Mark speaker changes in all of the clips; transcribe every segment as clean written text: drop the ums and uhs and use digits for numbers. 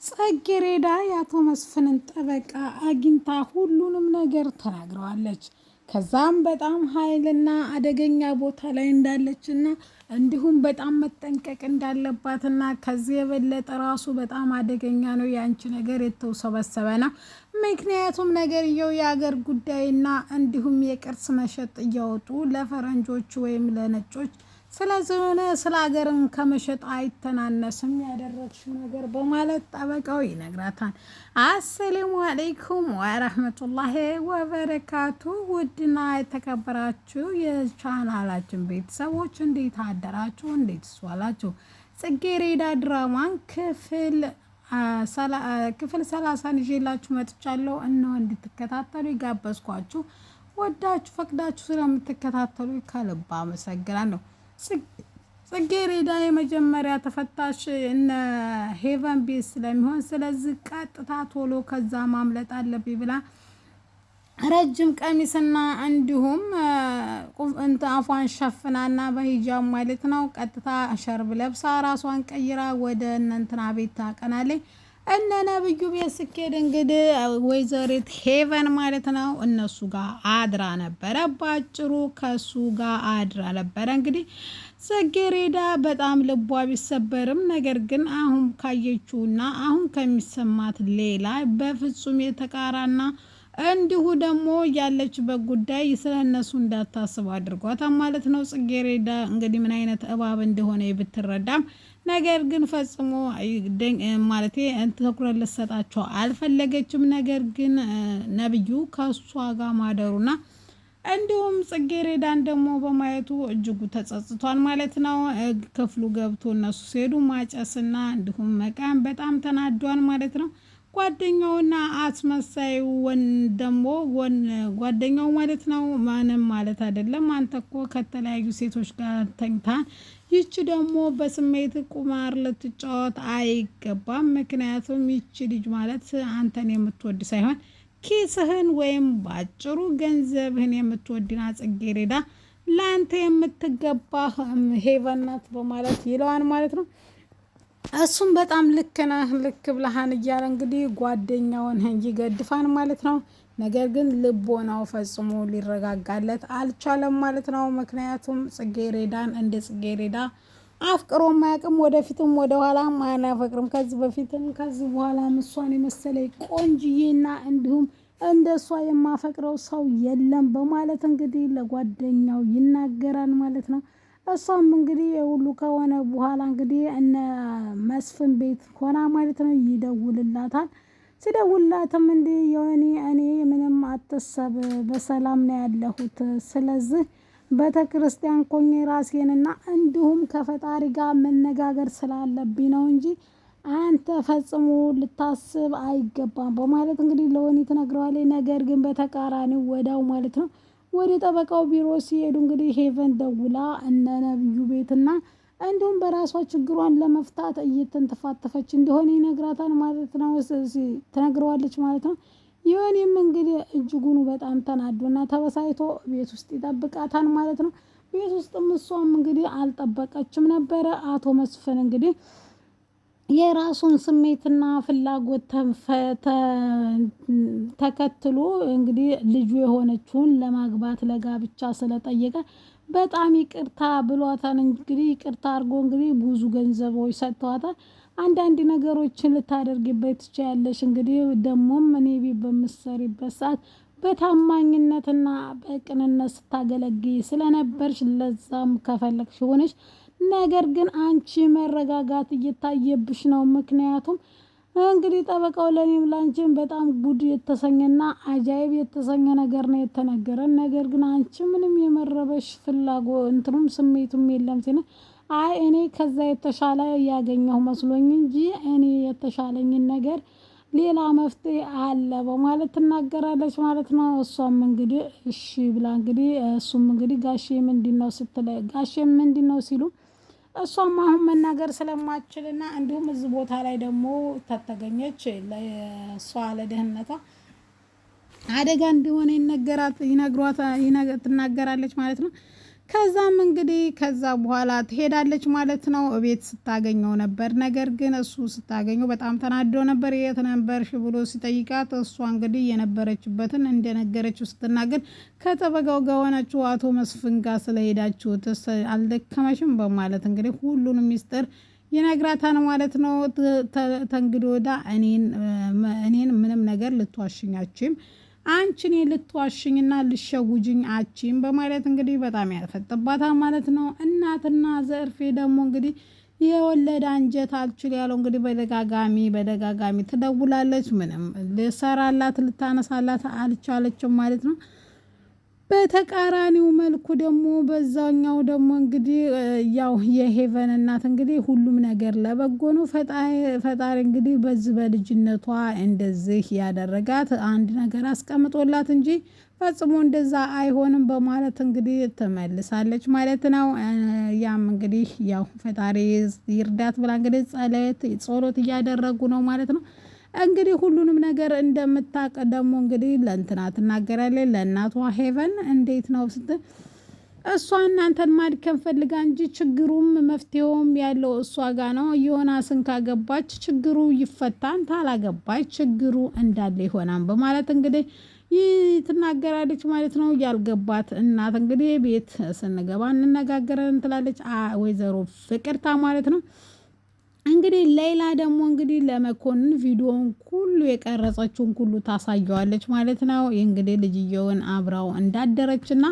Speaker 1: ጽጌሬዳ የአቶ መስፍንን ጠበቃ አግኝታ ሁሉንም ነገር ተናግረዋለች። ከዛም በጣም ኃይልና አደገኛ ቦታ ላይ እንዳለችና እንዲሁም በጣም መጠንቀቅ እንዳለባትና ከዚህ የበለጠ ራሱ በጣም አደገኛ ነው ያንቺ ነገር የተውሰበሰበ ነው። ምክንያቱም ነገርየው የአገር ጉዳይና እንዲሁም የቅርስ መሸጥ እያወጡ ለፈረንጆች ወይም ለነጮች ስለዚህ ሆነ ስለ ሀገርን ከመሸጥ አይተናነስም ያደረግሽው ነገር በማለት ጠበቃው ይነግራታል። አሰላሙ አለይኩም ወራህመቱላሂ ወበረካቱ። ውድና የተከበራችሁ የቻናላችን ቤተሰቦች እንዴት አደራችሁ? እንዴት ዋላችሁ? ጽጌሬዳ ድራማን ክፍል 30 ይዤላችሁ መጥቻለሁ። እነሆ እንድትከታተሉ ይጋበዝኳችሁ። ወዳችሁ ፈቅዳችሁ ስለምትከታተሉ ከልብ አመሰግናለሁ። ጽጌሬዳ የመጀመሪያ ተፈታሽ እነ ሄቨን ቤት ስለሚሆን ስለዚህ ቀጥታ ቶሎ ከዛ ማምለጥ አለብኝ ብላ ረጅም ቀሚስና እንዲሁም አፏን ሸፍናና በሂጃብ ማለት ነው ቀጥታ ሸርብ ለብሳ ራሷን ቀይራ ወደ እንትና ቤት ታቀናለች። እነ ነብዩ ቤት ስኬድ እንግዲህ ወይዘሪት ሄቨን ማለት ነው እነሱ ጋር አድራ ነበረ። ባጭሩ ከሱ ጋር አድራ ነበረ። እንግዲህ ጽጌሬዳ በጣም ልቧ ቢሰበርም ነገር ግን አሁን ካየችውና አሁን ከሚሰማት ሌላ በፍጹም የተቃራና እንዲሁ ደግሞ ያለችበት ጉዳይ ስለነሱ እንዳታስብ አድርጓታል ማለት ነው። ጽጌሬዳ እንግዲህ ምን አይነት እባብ እንደሆነ ብትረዳም ነገር ግን ፈጽሞ ማለቴ ትኩረት ልትሰጣቸው አልፈለገችም። ነገር ግን ነብዩ ከሷ ጋር ማደሩና እንዲሁም ጽጌሬዳን ደግሞ በማየቱ እጅጉ ተጸጽቷል ማለት ነው። ክፍሉ ገብቶ እነሱ ሲሄዱ ማጨስና እንዲሁም መቃም በጣም ተናዷል ማለት ነው። ጓደኛውና አስመሳዩ ደግሞ ጓደኛው ማለት ነው ማንም ማለት አይደለም። አንተ እኮ ከተለያዩ ሴቶች ጋር ተኝታን ይቺ ደግሞ በስሜት ቁማር ልትጫወት አይገባም። ምክንያቱም ይቺ ልጅ ማለት አንተን የምትወድ ሳይሆን ኪስህን ወይም ባጭሩ ገንዘብህን የምትወድና ጽጌሬዳ ለአንተ የምትገባህ ሄቨን ናት በማለት ይለዋል ማለት ነው። እሱም በጣም ልክ ነህ ልክ ብለሃን እያለ እንግዲህ ጓደኛውን ይገድፋን ማለት ነው። ነገር ግን ልቦናው ፈጽሞ ሊረጋጋለት አልቻለም ማለት ነው። ምክንያቱም ጽጌሬዳን እንደ ጽጌሬዳ አፍቅሮ ማያውቅም። ወደፊትም ወደኋላም አያፈቅርም። ከዚህ በፊትም ከዚህ በኋላ እሷን የመሰለ ቆንጅዬና እንዲሁም እንደሷ የማፈቅረው ሰው የለም በማለት እንግዲህ ለጓደኛው ይናገራል ማለት ነው። እሷም እንግዲህ የሁሉ ከሆነ በኋላ እንግዲህ እነ መስፍን ቤት ሆና ማለት ነው ይደውልላታል። ሲደውልላትም እንዲህ የሆነ እኔ ምንም አትሰብ በሰላም ነው ያለሁት። ስለዚህ ቤተክርስቲያን ኮኜ ራሴንና እንዲሁም ከፈጣሪ ጋር መነጋገር ስላለብኝ ነው እንጂ አንተ ፈጽሞ ልታስብ አይገባም በማለት እንግዲህ ለወኒ ትነግረዋለች። ነገር ግን በተቃራኒው ወዳው ማለት ነው ወደ ጠበቃው ቢሮ ሲሄዱ እንግዲህ ሄቨን ደውላ እነ ነብዩ ቤትና እንዲሁም በራሷ ችግሯን ለመፍታት እየተንተፋተፈች እንደሆነ ይነግራታል ማለት ነው። ትነግረዋለች ማለት ነው። ይሁንም እንግዲህ እጅጉኑ በጣም ተናዶና ተበሳይቶ ቤት ውስጥ ይጠብቃታል ማለት ነው። ቤት ውስጥም እሷም እንግዲህ አልጠበቀችም ነበረ። አቶ መስፍን እንግዲህ የራሱን ስሜትና ፍላጎት ተከትሎ እንግዲህ ልጁ የሆነችውን ለማግባት ለጋብቻ ስለጠየቀ በጣም ይቅርታ ብሏታል። እንግዲህ ይቅርታ አድርጎ እንግዲህ ብዙ ገንዘቦች ሰጥተዋታል። አንዳንድ ነገሮችን ልታደርግበት ትችያለሽ። እንግዲህ ደሞም እኔ ቤት በምትሰሪበት ሰዓት በታማኝነትና በቅንነት ስታገለግይ ስለነበርሽ ለዛም ከፈለግሽ ሆነሽ ነገር ግን አንቺ መረጋጋት እየታየብሽ ነው። ምክንያቱም እንግዲህ ጠበቃው ለኔም ላንቺም በጣም ጉድ የተሰኘና አጃይብ የተሰኘ ነገር ነው የተነገረን። ነገር ግን አንቺ ምንም የመረበሽ ፍላጎት እንትኑም ስሜቱም የለም ሲል አይ እኔ ከዛ የተሻለ ያገኘው መስሎኝ እንጂ እኔ የተሻለኝን ነገር ሌላ መፍትሄ አለ በማለት ትናገራለች ማለት ነው። እሷም እንግዲህ እሺ ብላ እንግዲህ እሱም እንግዲህ ጋሼ ምንድነው ስትለ ጋሼ ምንድነው ሲሉ እሷም አሁን መናገር ስለማትችልና እንዲሁም እዚህ ቦታ ላይ ደግሞ ተተገኘች ለሷ ለደህንነቷ አደጋ እንደሆነ ትናገራለች ማለት ነው። ከዛም እንግዲህ ከዛ በኋላ ትሄዳለች ማለት ነው። እቤት ስታገኘው ነበር። ነገር ግን እሱ ስታገኘው በጣም ተናዶ ነበር። የት ነበርሽ ብሎ ሲጠይቃት እሷ እንግዲህ የነበረችበትን እንደነገረችው ስትናገር ከጠበቃው ጋር ሆናችሁ አቶ መስፍን ጋር ስለሄዳችሁ አልደከመሽም በማለት እንግዲህ ሁሉንም ሚስጥር ይነግራታል ማለት ነው። ተንግዶ ወዳ እኔን ምንም ነገር ልትዋሽኛችም አንቺን ልትዋሽኝና ልሸውጅኝ አቺም በማለት እንግዲህ በጣም ያፈጥባታል ማለት ነው። እናትና ዘርፌ ደግሞ እንግዲህ የወለደ አንጀት አልችል ያለው እንግዲህ በደጋጋሚ ትደውላለች። ምንም ልሰራላት ልታነሳላት አልቻለችም ማለት ነው። በተቃራኒው መልኩ ደግሞ በዛኛው ደግሞ እንግዲህ ያው የሄቨን እናት እንግዲህ ሁሉም ነገር ለበጎ ነው። ፈጣሪ እንግዲህ በዚህ በልጅነቷ እንደዚህ ያደረጋት አንድ ነገር አስቀምጦላት እንጂ ፈጽሞ እንደዛ አይሆንም በማለት እንግዲህ ትመልሳለች ማለት ነው። ያም እንግዲህ ያው ፈጣሪ ይርዳት ብላ እንግዲህ ጸሎት እያደረጉ ነው ማለት ነው። እንግዲህ ሁሉንም ነገር እንደምታውቅ ደግሞ እንግዲህ ለእንትና ትናገራለች ለእናቷ ሄቨን እንዴት ነው ስትል እሷ እናንተን ማድከም ፈልጋ እንጂ ችግሩም መፍትሄውም ያለው እሷ ጋር ነው። ዮናስን ካገባች ችግሩ ይፈታን፣ ታላገባች ችግሩ እንዳለ ይሆናል በማለት እንግዲህ ትናገራለች ማለት ነው። ያልገባት እናት እንግዲህ ቤት ስንገባ እንነጋገረን ትላለች ወይዘሮ ፍቅርታ ማለት ነው። እንግዲህ ሌላ ደግሞ እንግዲህ ለመኮንን ቪዲዮውን ሁሉ የቀረጸችውን ሁሉ ታሳየዋለች ማለት ነው። እንግዲህ ልጅየውን አብራው እንዳደረችና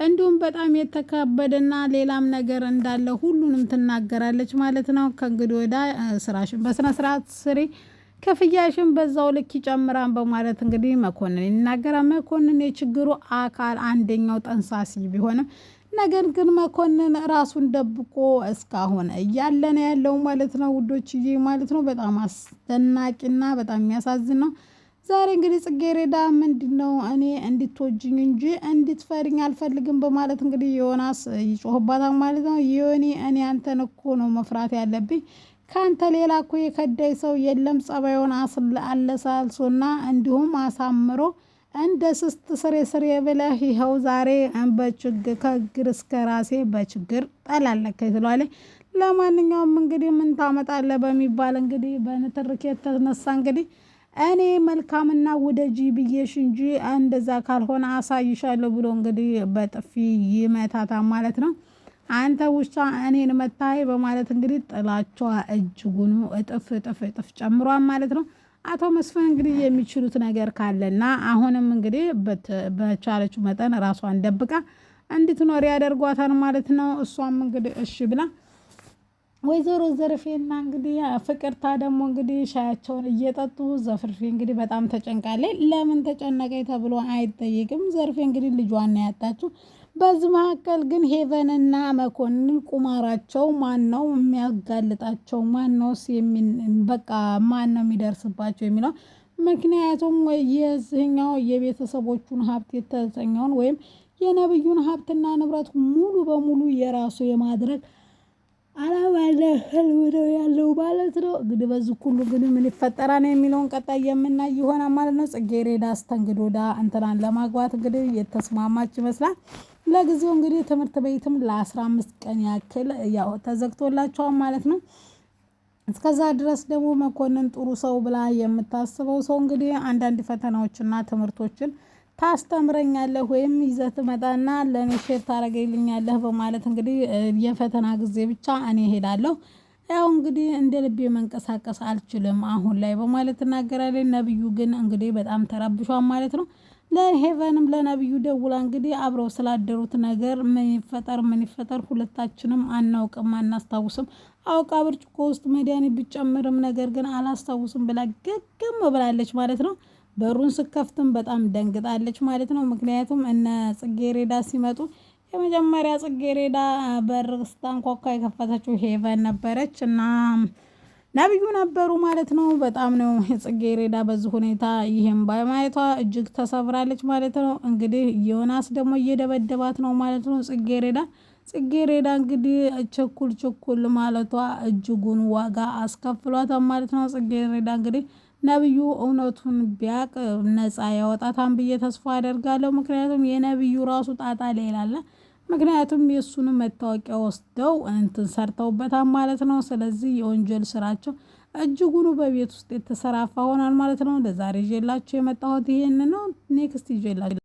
Speaker 1: እንዲሁም በጣም የተከበደና ሌላም ነገር እንዳለ ሁሉንም ትናገራለች ማለት ነው። ከእንግዲህ ወዳ ስራሽን በስነ ስርዓት ስሪ፣ ክፍያሽን በዛው ልክ ይጨምራን በማለት እንግዲህ መኮንን ይናገራል። መኮንን የችግሩ አካል አንደኛው ጠንሳሲ ቢሆንም ነገር ግን መኮንን ራሱን ደብቆ እስካሁን እያለ ነው ያለው ማለት ነው ውዶችዬ ማለት ነው። በጣም አስደናቂና በጣም የሚያሳዝን ነው። ዛሬ እንግዲህ ጽጌሬዳ ምንድነው እኔ እንድትወጂኝ እንጂ እንድትፈሪኝ አልፈልግም በማለት እንግዲህ ዮናስ ይጮህባታል ማለት ነው። እኔ አንተን እኮ ነው መፍራት ያለብኝ፣ ካንተ ሌላ እኮ የከዳይ ሰው የለም። ጸባዩን አለሳልሶና እንዲሁም አሳምሮ እንደ ስስት ስሬ ብለህ ይኸው ዛሬ በችግር ከእግር እስከ ራሴ በችግር ጠላለከኝ ትለዋለች። ለማንኛውም እንግዲህ ምን ታመጣለህ በሚባል እንግዲህ በንትርክ የተነሳ እንግዲህ እኔ መልካምና ውደጂ ብዬሽ እንጂ እንደዛ ካልሆነ አሳይሻለሁ ብሎ እንግዲህ በጥፊ ይመታታል ማለት ነው። አንተ ውሻ እኔን መታኝ በማለት እንግዲህ ጥላቿ እጅጉኑ እጥፍ ጨምሯል ማለት ነው። አቶ መስፍን እንግዲህ የሚችሉት ነገር ካለና አሁንም እንግዲህ በቻለችው መጠን ራሷን ደብቃ እንድትኖር ያደርጓታል ማለት ነው። እሷም እንግዲህ እሺ ብላ ወይዘሮ ዘርፌና እንግዲህ ፍቅርታ ደግሞ እንግዲህ ሻያቸውን እየጠጡ ዘፍርፌ እንግዲህ በጣም ተጨንቃለች። ለምን ተጨነቀኝ ተብሎ አይጠይቅም። ዘርፌ እንግዲህ ልጇን ነው ያጣችው። በዚህ መካከል ግን ሄቨንና መኮንን ቁማራቸው ማን ነው የሚያጋልጣቸው፣ ማን ነው በቃ ማን ነው የሚደርስባቸው የሚለው ምክንያቱም የዚህኛው የቤተሰቦቹን ሀብት የተሰኘውን ወይም የነብዩን ሀብትና ንብረት ሙሉ በሙሉ የራሱ የማድረግ አላማ ያለው ማለት ነው። እንግዲህ በዚህ ሁሉ ግን ምን ይፈጠራል የሚለውን ቀጣይ የምናይ ይሆናል ማለት ነው። ጽጌሬዳ አስተንግዶዳ እንትናን ለማግባት እንግዲህ የተስማማች ይመስላል። ለጊዜው እንግዲህ ትምህርት ቤትም ለ15 ቀን ያክል ያው ተዘግቶላቸዋል ማለት ነው። እስከዛ ድረስ ደግሞ መኮንን ጥሩ ሰው ብላ የምታስበው ሰው እንግዲህ አንዳንድ ፈተናዎችና ትምህርቶችን ታስተምረኛለህ ወይም ይዘህ ትመጣና ለኔ ሼር ታረጋግልኛለህ በማለት እንግዲህ የፈተና ጊዜ ብቻ እኔ እሄዳለሁ፣ ያው እንግዲህ እንደ ልቤ መንቀሳቀስ አልችልም አሁን ላይ በማለት ትናገራለች። ነብዩ ግን እንግዲህ በጣም ተረብሿል ማለት ነው። ለሄቨንም ለነብዩ ደውላ እንግዲህ አብረው ስላደሩት ነገር ምን ይፈጠር ሁለታችንም አናውቅም አናስታውስም፣ አውቃ ብርጭቆ ውስጥ መድኃኒት ብጨምርም ነገር ግን አላስታውስም ብላ ገገም ብላለች ማለት ነው። በሩን ስከፍትም በጣም ደንግጣለች ማለት ነው። ምክንያቱም እነ ጽጌሬዳ ሲመጡ የመጀመሪያ ጽጌሬዳ በር ስታንኳኳ የከፈተችው ሄቨን ነበረች እና ነብዩ ነበሩ ማለት ነው። በጣም ነው ጽጌሬዳ በዚህ ሁኔታ ይሄን በማየቷ እጅግ ተሰብራለች ማለት ነው። እንግዲህ ዮናስ ደግሞ እየደበደባት ነው ማለት ነው። ጽጌሬዳ እንግዲህ ችኩል ማለቷ እጅጉን ዋጋ አስከፍሏታል ማለት ነው። ጽጌሬዳ እንግዲህ ነብዩ እውነቱን ቢያቅ ነፃ ያወጣታን ብዬ ተስፋ አደርጋለሁ። ምክንያቱም የነብዩ ራሱ ጣጣ ሌላ አለ። ምክንያቱም የእሱንም መታወቂያ ወስደው እንትን ሰርተውበታል ማለት ነው። ስለዚህ የወንጀል ስራቸው እጅጉኑ በቤት ውስጥ የተሰራፋ ሆኗል ማለት ነው። ለዛሬ ይዤላችሁ የመጣሁት ይሄን ነው። ኔክስት ይዤላችሁ